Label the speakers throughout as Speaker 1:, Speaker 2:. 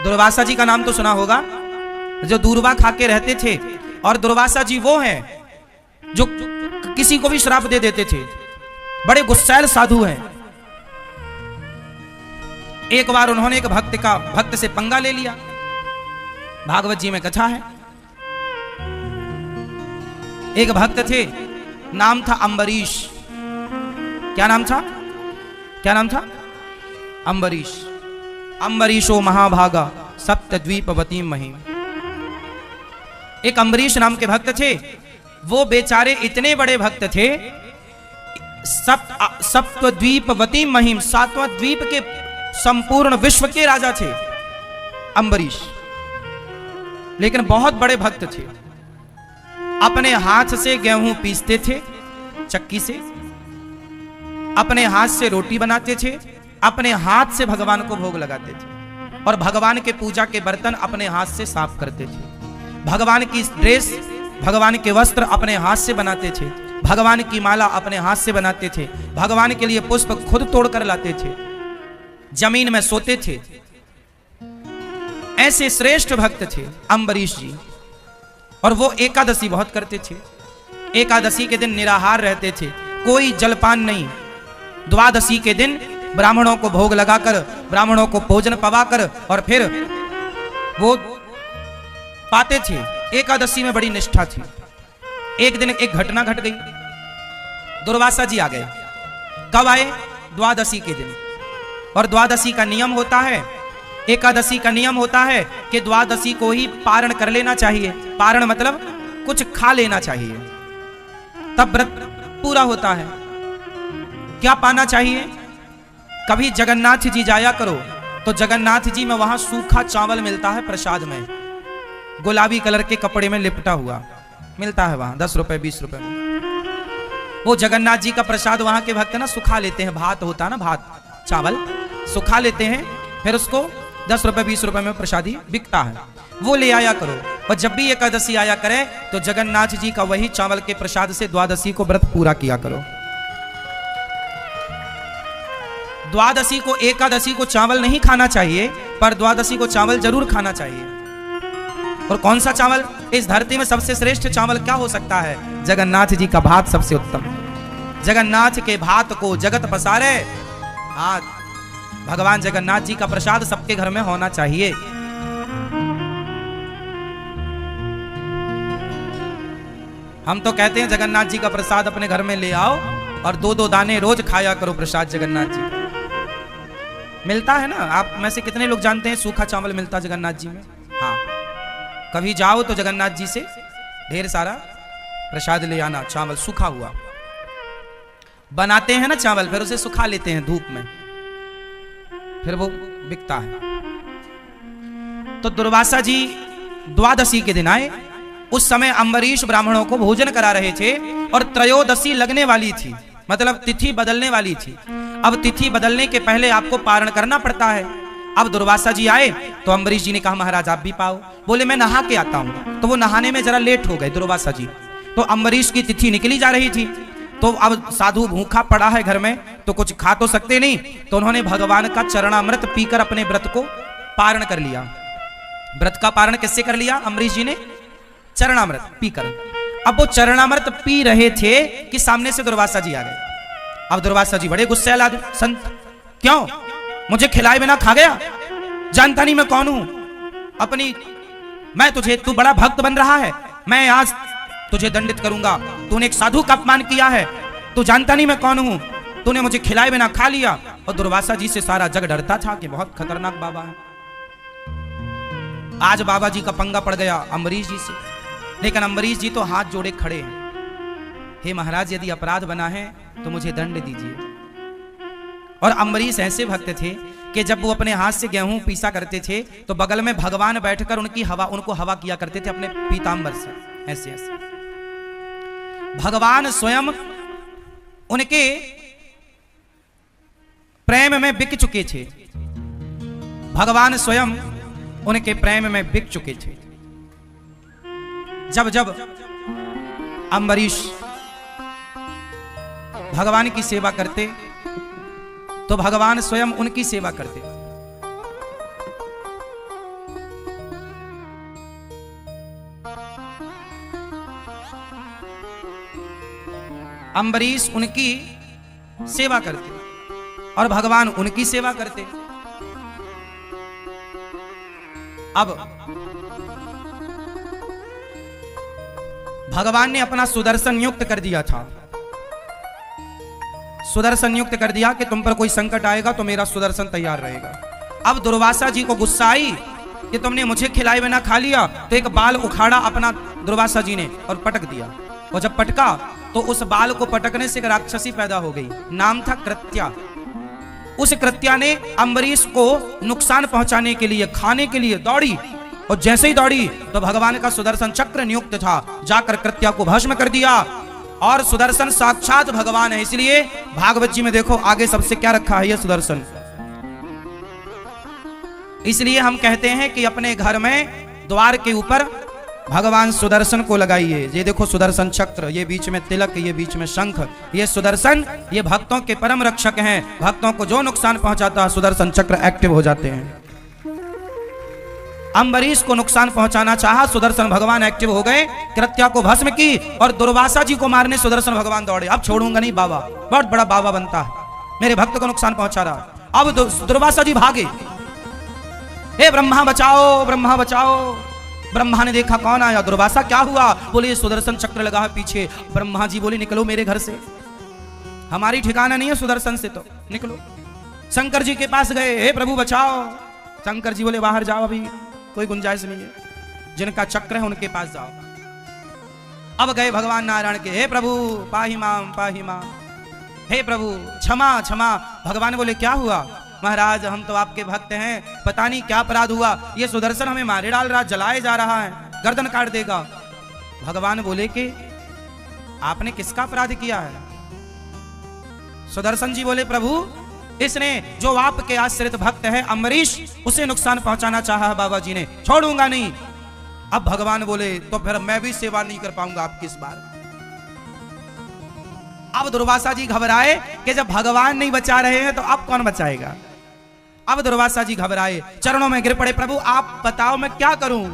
Speaker 1: दुर्वासा जी का नाम तो सुना होगा, जो दूर्वा खा के रहते थे। और दुर्वासा जी वो हैं जो किसी को भी श्राप दे देते थे, बड़े गुस्सैल साधु हैं। एक बार उन्होंने एक भक्त से पंगा ले लिया। भागवत जी में कथा है, एक भक्त थे, नाम था अम्बरीश। क्या नाम था? क्या नाम था? अम्बरीश। अम्बरीशो महाभागा सप्तद्वीपवती महिम। एक अम्बरीश नाम के भक्त थे। वो बेचारे इतने बड़े भक्त थे, सप्तद्वीपवती महिम, 7वां द्वीप के संपूर्ण विश्व के राजा थे अम्बरीश, लेकिन बहुत बड़े भक्त थे। अपने हाथ से गेहूं पीसते थे चक्की से, अपने हाथ से रोटी बनाते थे, अपने हाथ से भगवान को भोग लगाते थे, और भगवान के पूजा के बर्तन अपने हाथ से साफ करते थे। भगवान की ड्रेस, भगवान के वस्त्र अपने हाथ से बनाते थे, भगवान की माला अपने हाथ से बनाते थे, भगवान के लिए पुष्प खुद तोड़ कर लाते थे, जमीन में सोते थे। ऐसे श्रेष्ठ भक्त थे अम्बरीश जी। और वो एकादशी बहुत करते थे। एकादशी के दिन निराहार रहते थे, कोई जलपान नहीं। द्वादशी के दिन ब्राह्मणों को भोग लगाकर, ब्राह्मणों को भोजन पवाकर, और फिर वो पाते थे। एकादशी में बड़ी निष्ठा थी। एक दिन एक घटना घट गई। दुर्वासा जी आ गए। कब आए? द्वादशी के दिन। और द्वादशी का नियम होता है, एकादशी का नियम होता है कि द्वादशी को ही पारण कर लेना चाहिए। पारण मतलब कुछ खा लेना चाहिए, तब व्रत पूरा होता है। क्या पाना चाहिए? कभी जगन्नाथ जी जाया करो तो जगन्नाथ जी में वहां सूखा चावल मिलता है प्रसाद में, गुलाबी कलर के कपड़े में लिपटा हुआ मिलता है वहां, 10 रुपए 20 रुपए में। वो जगन्नाथ जी का प्रसाद वहां के भक्त ना सुखा लेते हैं। भात होता है ना, भात चावल सुखा लेते हैं, फिर उसको 10 रुपए 20 रुपए में प्रसादी बिकता है, वो ले आया करो। और जब भी एकादशी आया करे तो जगन्नाथ जी का वही चावल के प्रसाद से द्वादशी को व्रत पूरा किया करो। द्वादशी को, एकादशी को चावल नहीं खाना चाहिए, पर द्वादशी को चावल जरूर खाना चाहिए। और कौन सा चावल? इस धरती में सबसे श्रेष्ठ चावल क्या हो सकता है? जगन्नाथ जी का भात सबसे उत्तम। जगन्नाथ के भात को जगत पसारे हाथ। भगवान जगन्नाथ जी का प्रसाद सबके घर में होना चाहिए। हम तो कहते हैं जगन्नाथ जी का प्रसाद अपने घर में ले आओ और 2-2 दाने रोज खाया करो प्रसाद जगन्नाथ जी। मिलता है ना, आप में से कितने लोग जानते हैं सूखा चावल मिलता जगन्नाथ जी में? हाँ, कभी जाओ तो जगन्नाथ जी से ढेर सारा प्रसाद ले आना। चावल सूखा हुआ बनाते हैं ना चावल, फिर उसे सुखा लेते हैं धूप में, फिर वो बिकता है। तो दुर्वासा जी द्वादशी के दिन आए। उस समय अम्बरीश ब्राह्मणों को भोजन करा रहे थे और त्रयोदशी लगने वाली थी, मतलब तिथि बदलने वाली थी। अब तिथि बदलने के पहले आपको पारण करना पड़ता है। अब दुर्वासा जी आए तो अम्बरीश जी ने कहा महाराज आप भी पाओ। बोले मैं नहा के आता हूं। तो वो नहाने में जरा लेट हो गए दुर्वासा जी। तो अम्बरीश की तिथि निकली जा रही थी, तो अब साधु भूखा पड़ा है घर में, तो कुछ खा तो सकते नहीं, तो उन्होंने भगवान का चरणामृत पीकर अपने व्रत को पारण कर लिया। व्रत का पारण किससे कर लिया? अम्बरीश जी ने चरणामृत पीकर। अब वो चरणामृत पी रहे थे कि सामने से दुर्वासा जी आ गए। अब दुर्वासा जी बड़े गुस्से आदमी, संत क्यों मुझे खिलाए बिना खा गया? जानता नहीं मैं कौन हूं? मैं तुझे, तू बड़ा भक्त बन रहा है, मैं आज तुझे दंडित करूंगा। तूने एक साधु का अपमान किया है, तू जानता नहीं मैं कौन हूं, तूने मुझे खिलाए बिना खा लिया। और दुर्वासा जी से सारा जग डरता था कि बहुत खतरनाक बाबा है। आज बाबा जी का पंगा पड़ गया अम्बरीश जी से, लेकिन अम्बरीश जी तो हाथ जोड़े खड़े हैं, हे महाराज यदि अपराध बना है तो मुझे दंड दीजिए। और अम्बरीश ऐसे भक्त थे कि जब वो अपने हाथ से गेहूं पीसा करते थे तो बगल में भगवान बैठकर उनको हवा किया करते थे अपने पीतांबर से, ऐसे ऐसे। भगवान स्वयं उनके प्रेम में बिक चुके थे। भगवान स्वयं उनके प्रेम में बिक चुके थे। जब जब अम्बरीश भगवान की सेवा करते तो भगवान स्वयं उनकी सेवा करते। अम्बरीश उनकी सेवा करते और भगवान उनकी सेवा करते। अब भगवान ने अपना सुदर्शन नियुक्त कर दिया था, सुदर्शन नियुक्त कर दिया कि तुम पर कोई संकट आएगा तो मेरा सुदर्शन तैयार रहेगा। अब दुर्वासा जी को गुस्सा आई कि तुमने मुझे खिलाए बिना खा लिया, तो एक बाल उखाड़ा अपना दुर्वासा जी ने और पटक दिया। और जब पटका तो उस बाल को पटकने से एक राक्षसी पैदा हो गई, नाम था कृत्या। उस कृत्या ने अम्बरीश को नुकसान पहुंचाने के लिए, खाने के लिए दौड़ी, और जैसे ही दौड़ी तो भगवान का सुदर्शन चक्र नियुक्त था, जाकर कृत्या को भस्म कर दिया। और सुदर्शन साक्षात भगवान है, इसलिए भागवत जी में देखो आगे सबसे क्या रखा है, यह सुदर्शन। इसलिए हम कहते हैं कि अपने घर में द्वार के ऊपर भगवान सुदर्शन को लगाइए। ये देखो सुदर्शन चक्र, ये बीच में तिलक, ये बीच में शंख, ये सुदर्शन, ये भक्तों के परम रक्षक हैं। भक्तों को जो नुकसान पहुंचाता है सुदर्शन चक्र एक्टिव हो जाते हैं। अम्बरीश को नुकसान पहुंचाना चाहा, सुदर्शन भगवान एक्टिव हो गए, कृत्या को भस्म की, और दुर्वासा जी को मारने सुदर्शन भगवान दौड़े। अब छोड़ूंगा नहीं बाबा, बहुत बड़ा बाबा बनता है, मेरे भक्त को नुकसान पहुंचा रहा। अब दुर्वासा जी भागे, हे ब्रह्मा बचाओ, ब्रह्मा बचाओ। ब्रह्मा ने देखा कौन आया, दुर्वासा, क्या हुआ? बोले सुदर्शन चक्र लगा है पीछे। ब्रह्मा जी बोले निकलो मेरे घर से, हमारी ठिकाना नहीं है सुदर्शन से, तो निकलो। शंकर जी के पास गए, हे प्रभु बचाओ। शंकर जी बोले बाहर जाओ, अभी कोई गुंजाइश नहीं है, जिनका चक्र है उनके पास जाओ। अब गए भगवान नारायण के, हे प्रभु पाहि माम, पाहि माम, हे प्रभु क्षमा क्षमा। भगवान बोले क्या हुआ? महाराज हम तो आपके भक्त हैं, पता नहीं क्या अपराध हुआ, ये सुदर्शन हमें मारे डाल रहा, जलाए जा रहा है, गर्दन काट देगा। भगवान बोले कि आपने किसका अपराध किया है? सुदर्शन जी बोले प्रभु इसने जो आपके आश्रित भक्त है अम्बरीश, उसे नुकसान पहुंचाना चाहा है बाबा जी ने, छोड़ूंगा नहीं। अब भगवान बोले तो फिर मैं भी सेवा नहीं कर पाऊंगा आपकी इस बार। अब दुर्वासा जी घबराए कि जब भगवान नहीं बचा रहे हैं तो अब कौन बचाएगा। अब दुर्वासा जी घबराए, चरणों में गिर पड़े, प्रभु आप बताओ मैं क्या करूं।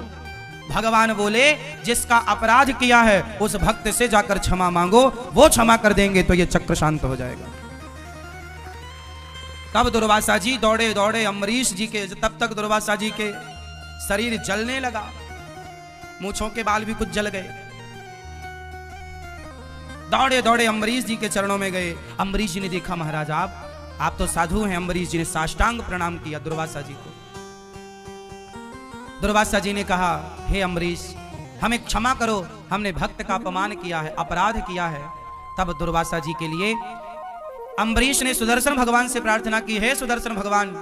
Speaker 1: भगवान बोले जिसका अपराध किया है उस भक्त से जाकर क्षमा मांगो, वो क्षमा कर देंगे तो ये चक्र शांत हो जाएगा। तब दुर्वासा जी दौड़े दौड़े अम्बरीश जी के, तब तक दुर्वासा जी के शरीर जलने लगा, मूंछों के बाल भी कुछ जल गए। दौड़े दौड़े अम्बरीश जी के चरणों में गए। अम्बरीश जी ने देखा महाराज आप तो साधु हैं। अम्बरीश जी ने साष्टांग प्रणाम किया दुर्वासा जी को। दुर्वासा जी ने कहा हे अम्बरीश हमें क्षमा करो, हमने भक्त का अपमान किया है, अपराध किया है। तब दुर्वासा जी के लिए अम्बरीश ने सुदर्शन भगवान से प्रार्थना की, हे सुदर्शन भगवान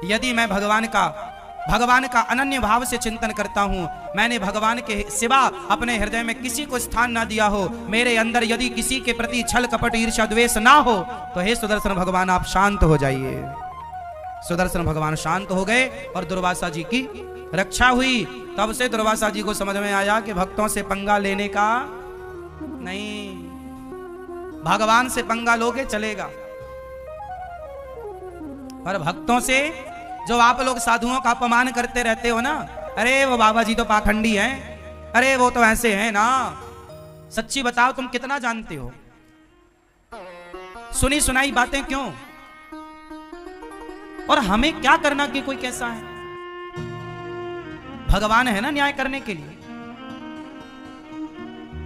Speaker 1: यदि मैं भगवान का अनन्य भाव से चिंतन करता हूँ, मैंने भगवान के सिवा अपने हृदय में किसी को स्थान ना दिया हो, मेरे अंदर यदि किसी के प्रति छल कपट ईर्ष्या द्वेष ना हो, तो हे सुदर्शन भगवान आप शांत हो जाइए। सुदर्शन भगवान शांत हो गए और दुर्वासा जी की रक्षा हुई। तब से दुर्वासा जी को समझ में आया कि भक्तों से पंगा लेने का नहीं, भगवान से पंगा लोगे चलेगा, पर भक्तों से जो आप लोग साधुओं का अपमान करते रहते हो ना, अरे वो बाबा जी तो पाखंडी हैं, अरे वो तो ऐसे हैं ना, सच्ची बताओ तुम कितना जानते हो? सुनी सुनाई बातें क्यों? और हमें क्या करना कि कोई कैसा है? भगवान है ना न्याय करने के लिए।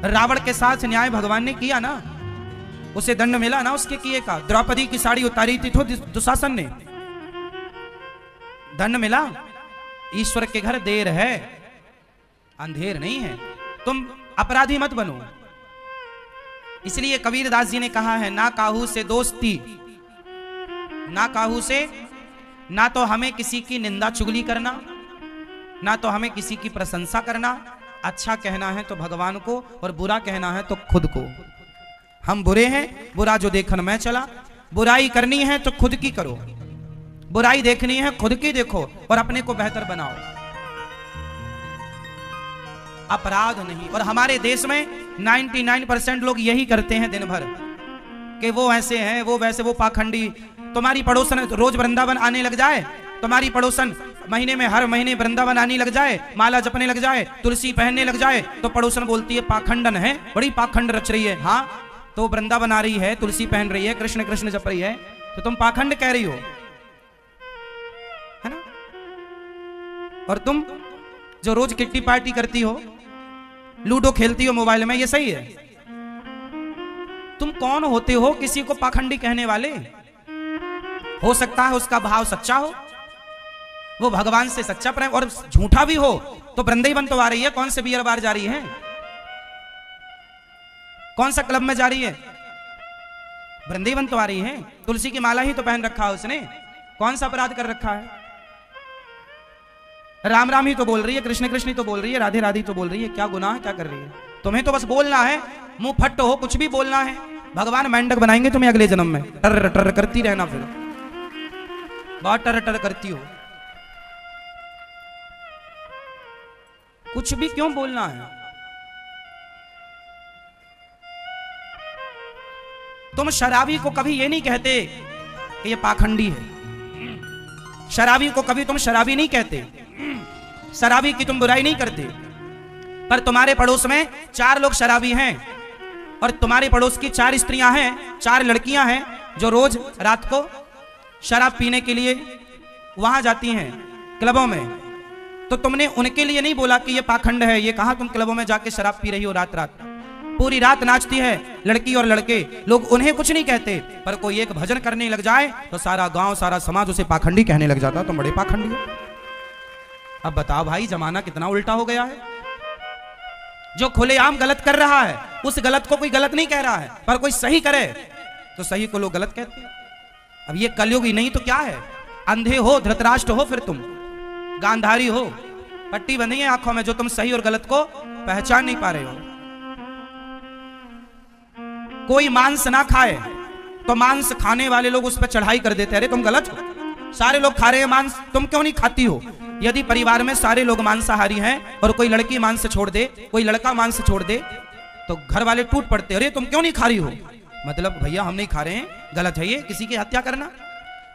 Speaker 1: रावण के साथ न्याय भगवान ने किया ना, उसे दंड मिला ना उसके किए का। द्रौपदी की साड़ी उतारी थी तो दुशासन ने, दंड मिला। ईश्वर के घर देर है अंधेर नहीं है, तुम अपराधी मत बनो। इसलिए कबीरदास जी ने कहा है ना काहू से दोस्ती, ना काहू से, ना तो हमें किसी की निंदा चुगली करना, ना तो हमें किसी की प्रशंसा करना। अच्छा कहना है तो भगवान को, और बुरा कहना है तो खुद को। हम बुरे हैं, बुरा जो देखन मैं चला। बुराई करनी है तो खुद की करो, बुराई देखनी है खुद की देखो और अपने को बेहतर बनाओ, अपराध नहीं। और हमारे देश में 99% लोग यही करते हैं दिन भर कि वो ऐसे हैं, वो वैसे, वो पाखंडी। तुम्हारी पड़ोसन रोज वृंदावन आने लग जाए, तुम्हारी पड़ोसन महीने में हर महीने वृंदावन आने लग जाए, माला जपने लग जाए, तुलसी पहनने लग जाए, तो पड़ोसन बोलती है पाखंडन है, बड़ी पाखंड रच रही है। हाँ तो वृंदा बना रही है, तुलसी पहन रही है, कृष्ण कृष्ण जप रही है, तो तुम पाखंड कह रही हो, है ना? और तुम जो रोज किट्टी पार्टी करती हो, लूडो खेलती हो मोबाइल में, ये सही है? तुम कौन होते हो किसी को पाखंडी कहने वाले? हो सकता है उसका भाव सच्चा हो, वो भगवान से सच्चा प्रेम, और झूठा भी हो तो वृंदावन तो आ रही है, कौन से बियर बार जा रही है, कौन सा क्लब में जा रही है? वृंदावन तो आ रही है। तुलसी की माला ही तो पहन रखा है उसने, कौन सा अपराध कर रखा है? राम राम ही तो बोल रही है, कृष्ण कृष्ण ही तो बोल रही है, राधे राधे तो बोल रही है, क्या गुनाह क्या कर रही है? तुम्हें तो बस बोलना है, मुंह फट हो, कुछ भी बोलना है। भगवान मेंढक बनाएंगे तुम्हें अगले जन्म में, टर टर करती रहना, फिर बहुत टर टर करती हो। कुछ भी क्यों बोलना है? तुम शराबी को कभी ये नहीं कहते कि ये पाखंडी है, शराबी को कभी तुम शराबी नहीं कहते, शराबी की तुम बुराई नहीं करते। पर तुम्हारे पड़ोस में 4 लोग शराबी हैं, और तुम्हारे पड़ोस की 4 स्त्रियां हैं, 4 लड़कियां हैं जो रोज रात को शराब पीने के लिए वहां जाती हैं क्लबों में। तो तुमने उनके लिए नहीं बोला कि ये पाखंड है, ये कहा तुम क्लबों में जाके शराब पी रही हो, रात रात पूरी रात नाचती है लड़की और लड़के, लोग उन्हें कुछ नहीं कहते, पर कोई एक भजन करने लग जाए तो सारा गांव सारा समाज उसे पाखंडी कहने लग जाता, तुम बड़े पाखंडी हो। अब बताओ भाई, जमाना कितना उल्टा हो गया है। जो खुलेआम गलत कर रहा है उस गलत को कोई गलत नहीं कह रहा है, पर कोई सही करे तो सही को लोग गलत कहते हैं। अब ये कलयुग ही नहीं तो क्या है? अंधे हो, धृतराष्ट्र हो, फिर तुम गांधारी हो, पट्टी बंधी है आंखों में, जो तुम सही और गलत को पहचान नहीं पा रहे हो। कोई मांस ना खाए तो मांस खाने वाले लोग उस पर चढ़ाई कर देते, अरे तुम गलत हो, सारे लोग खा रहे हैं मांस, तुम क्यों नहीं खाती हो? यदि परिवार में सारे लोग मांसाहारी हैं और कोई लड़की मांस छोड़ दे, कोई लड़का मांस छोड़ दे, तो घर वाले टूट पड़ते, अरे तुम क्यों नहीं खा रही हो? मतलब भैया हम नहीं खा रहे हैं, गलत है ये किसी की हत्या करना।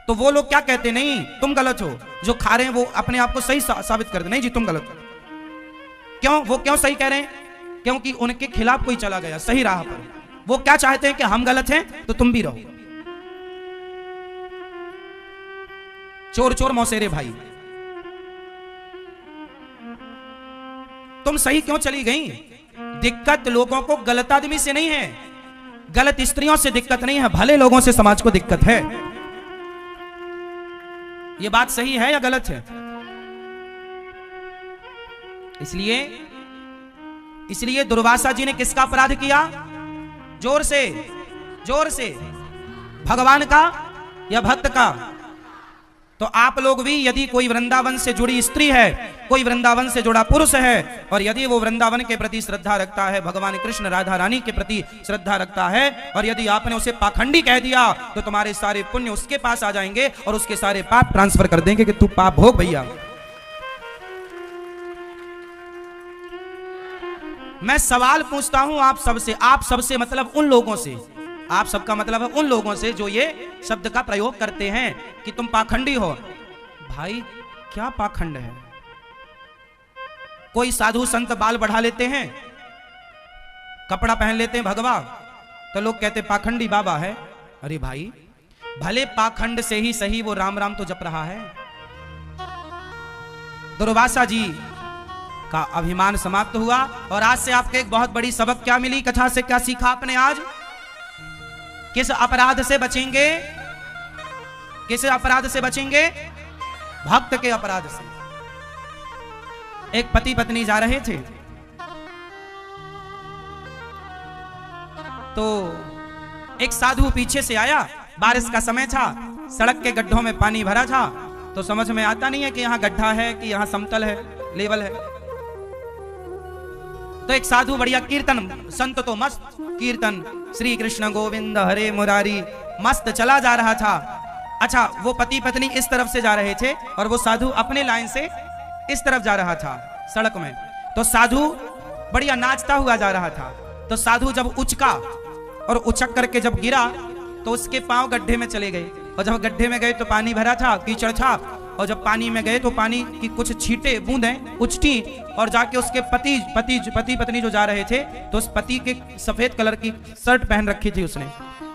Speaker 1: तो वो लोग क्या कहते, नहीं तुम गलत हो, जो खा रहे हैं वो अपने आप को सही साबित कर दे, नहीं जी तुम गलत हो। क्यों? वो क्यों सही कह रहे हैं? क्योंकि उनके खिलाफ कोई चला गया सही राह पर। वो क्या चाहते हैं कि हम गलत हैं तो तुम भी रहो। चोर चोर मौसेरे भाई, तुम सही क्यों चली गई? दिक्कत लोगों को गलत आदमी से नहीं है, गलत स्त्रियों से दिक्कत नहीं है, भले लोगों से समाज को दिक्कत है। यह बात सही है या गलत है? इसलिए दुर्वासा जी ने किसका अपराध किया? जोर से भगवान का या भक्त का? तो आप लोग भी, यदि कोई वृंदावन से जुड़ी स्त्री है, कोई वृंदावन से जुड़ा पुरुष है, और यदि वो वृंदावन के प्रति श्रद्धा रखता है, भगवान कृष्ण राधा रानी के प्रति श्रद्धा रखता है, और यदि आपने उसे पाखंडी कह दिया तो तुम्हारे सारे पुण्य उसके पास आ जाएंगे और उसके सारे पाप ट्रांसफर कर देंगे कि तू पाप भोग भैया। मैं सवाल पूछता हूं आप सबसे मतलब उन लोगों से, आप सबका मतलब है उन लोगों से जो ये शब्द का प्रयोग करते हैं कि तुम पाखंडी हो। भाई क्या पाखंड है? कोई साधु संत बाल बढ़ा लेते हैं, कपड़ा पहन लेते हैं भगवा, तो लोग कहते पाखंडी बाबा है। अरे भाई भले पाखंड से ही सही वो राम राम तो जप रहा है। दुर्वासा जी का अभिमान समाप्त हुआ, और आज से आपको एक बहुत बड़ी सबक क्या मिली कथा से? क्या सीखा आपने आज? किस अपराध से बचेंगे? किस अपराध से बचेंगे? भक्त के अपराध से। एक पति पत्नी जा रहे थे, तो एक साधु पीछे से आया, बारिश का समय था, सड़क के गड्ढों में पानी भरा था, तो समझ में आता नहीं है कि यहां गड्ढा है कि यहां समतल है, लेवल है। तो एक साधु बढ़िया कीर्तन, संत तो मस्त कीर्तन, श्री कृष्ण गोविंद हरे मुरारी, मस्त चला जा रहा था। अच्छा, वो पति पत्नी इस तरफ से जा रहे थे और वो साधु अपने लाइन से इस तरफ जा रहा था सड़क में। तो साधु बढ़िया नाचता हुआ जा रहा था। तो साधु जब उचका और उचक करके जब गिरा तो उसके पांव गड्ढे में चले गए, और जब गड्ढे में गए तो पानी भरा था, कीचड़ था, और जब पानी में गए तो पानी की कुछ छींटे बूंदें उछटी और जाके उसके पति पत्नी जो जा रहे थे तो उस पति के सफेद कलर की शर्ट पहन रखी थी उसने,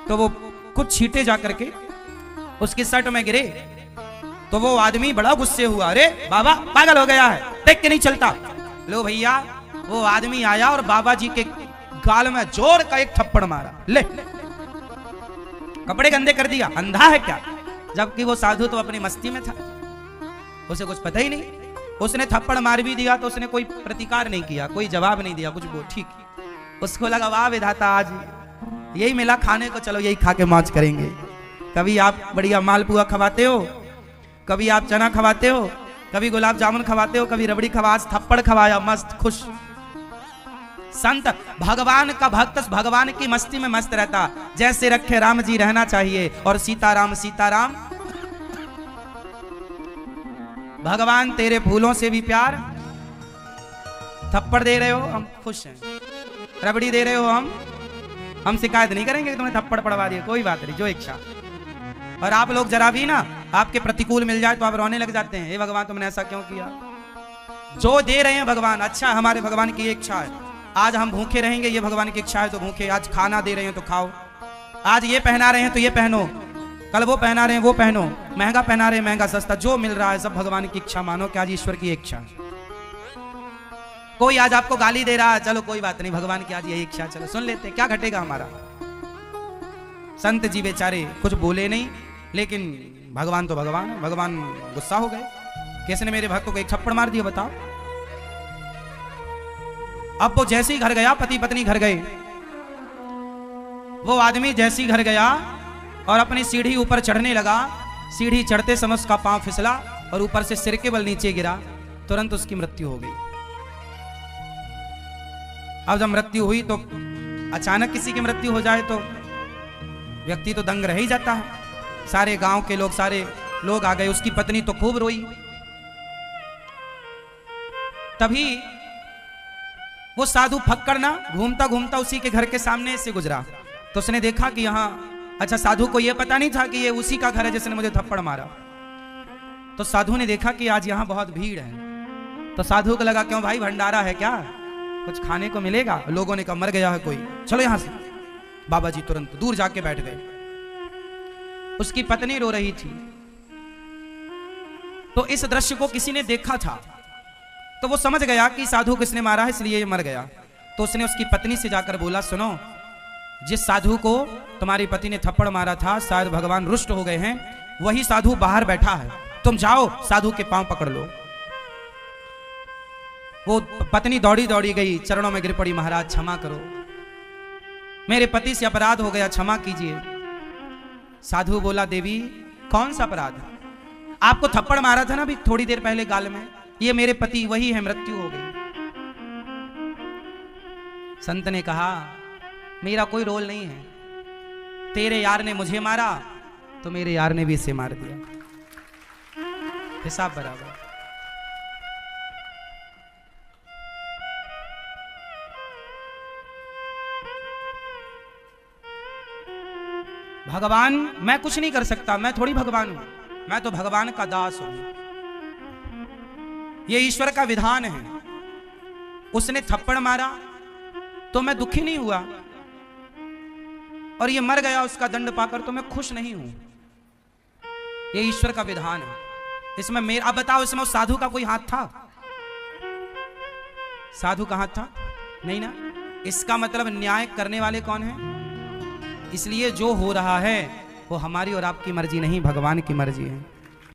Speaker 1: तो वो कुछ छींटे जा करके उसकी शर्ट में गिरे। तो वो आदमी बड़ा गुस्से हुआ, अरे बाबा पागल हो गया है, देख के नहीं चलता। लो भैया, वो आदमी आया और बाबा जी के गाल में जोर का एक थप्पड़ मारा, ले कपड़े गंदे कर दिया, अंधा है क्या। जबकि वो साधु तो अपनी मस्ती में था, उसे कुछ पता ही नहीं। उसने थप्पड़ मार भी दिया तो उसने कोई प्रतिकार नहीं किया, कोई जवाब नहीं दिया, कुछ वो ठीक। उसको लगा वाह विधाता, आज यही मिला खाने को, चलो यही खा के मौज करेंगे। कभी आप बढ़िया मालपुआ खवाते हो, कभी आप चना खवाते हो, कभी गुलाब जामुन खवाते हो, कभी रबड़ी खवा, आज थप्पड़ खवाया, मस्त खुश। संत भगवान का भक्त भगवान की मस्ती में मस्त रहता, जैसे रखे राम जी रहना चाहिए। और सीताराम सीताराम, भगवान तेरे फूलों से भी प्यार, थप्पड़ दे रहे हो हम खुश हैं, रबड़ी दे रहे हो हम शिकायत नहीं करेंगे कि तुमने थप्पड़ पड़वा दिया, कोई बात नहीं, जो इच्छा। और आप लोग जरा भी ना आपके प्रतिकूल मिल जाए तो आप रोने लग जाते हैं, हे भगवान तुमने ऐसा क्यों किया। जो दे रहे हैं भगवान, अच्छा हमारे भगवान की इच्छा है, आज हम भूखे रहेंगे, ये भगवान की इच्छा है तो भूखे। आज खाना दे रहे हैं तो खाओ, आज ये पहना रहे हैं तो ये पहनो, कल वो पहना रहे हैं वो पहनो, महंगा पहना रहे हैं महंगा सस्ता, जो मिल रहा है सब भगवान की इच्छा मानो कि आज ईश्वर की इच्छा। कोई आज आपको गाली दे रहा है, चलो कोई बात नहीं, भगवान की आज यही इच्छा, चलो सुन लेते, क्या घटेगा हमारा। संत जी बेचारे कुछ बोले नहीं, लेकिन भगवान तो भगवान है, भगवान गुस्सा हो गए, किसने मेरे भक्त को एक थप्पड़ मार दिया बताओ। अब वो जैसे ही घर गया, पति पत्नी घर गए, वो आदमी जैसे ही घर गया और अपनी सीढ़ी ऊपर चढ़ने लगा, सीढ़ी चढ़ते समय उसका पांव फिसला और ऊपर से सिर के बल नीचे गिरा, तुरंत उसकी मृत्यु हो गई। अब जब मृत्यु हुई तो अचानक किसी की मृत्यु हो जाए तो व्यक्ति तो दंग रह ही जाता है। सारे गांव के लोग, सारे लोग आ गए, उसकी पत्नी तो खूब रोई। तभी वो साधु फक्कड़ ना घूमता घूमता उसी के घर के सामने से गुजरा, तो उसने देखा कि यहाँ, अच्छा साधु को यह पता नहीं था कि ये उसी का घर है जिसने मुझे थप्पड़ मारा। तो साधु ने देखा कि आज यहाँ बहुत भीड़ है, तो साधु को लगा क्यों भाई भंडारा है क्या, कुछ खाने को मिलेगा। लोगों ने कहा मर गया है कोई, चलो यहां से। बाबा जी तुरंत दूर जाके बैठ गए। उसकी पत्नी रो रही थी, तो इस दृश्य को किसी ने देखा था, तो वो समझ गया कि साधु किसने मारा है, इसलिए ये मर गया। तो उसने उसकी पत्नी से जाकर बोला, सुनो, जिस साधु को तुम्हारी पति ने थप्पड़ मारा था, शायद भगवान रुष्ट हो गए हैं, वही साधु बाहर बैठा है, तुम जाओ साधु के पांव पकड़ लो। वो पत्नी दौड़ी दौड़ी गई, चरणों में गिर पड़ी, महाराज क्षमा करो, मेरे पति से अपराध हो गया, क्षमा कीजिए। साधु बोला, देवी कौन सा अपराध, आपको थप्पड़ मारा था ना अभी थोड़ी देर पहले गाल में, ये मेरे पति वही है, मृत्यु हो गई। संत ने कहा, मेरा कोई रोल नहीं है, तेरे यार ने मुझे मारा तो मेरे यार ने भी इसे मार दिया, हिसाब बराबर। भगवान मैं कुछ नहीं कर सकता, मैं थोड़ी भगवान हूं, मैं तो भगवान का दास हूं, ये ईश्वर का विधान है। उसने थप्पड़ मारा तो मैं दुखी नहीं हुआ, और ये मर गया उसका दंड पाकर तो मैं खुश नहीं हूं, ये ईश्वर का विधान है। इसमें मेरा, अब बताओ इसमें उस साधु का कोई हाथ था, साधु का हाथ था नहीं ना। इसका मतलब न्याय करने वाले कौन है, इसलिए जो हो रहा है वो हमारी और आपकी मर्जी नहीं, भगवान की मर्जी है।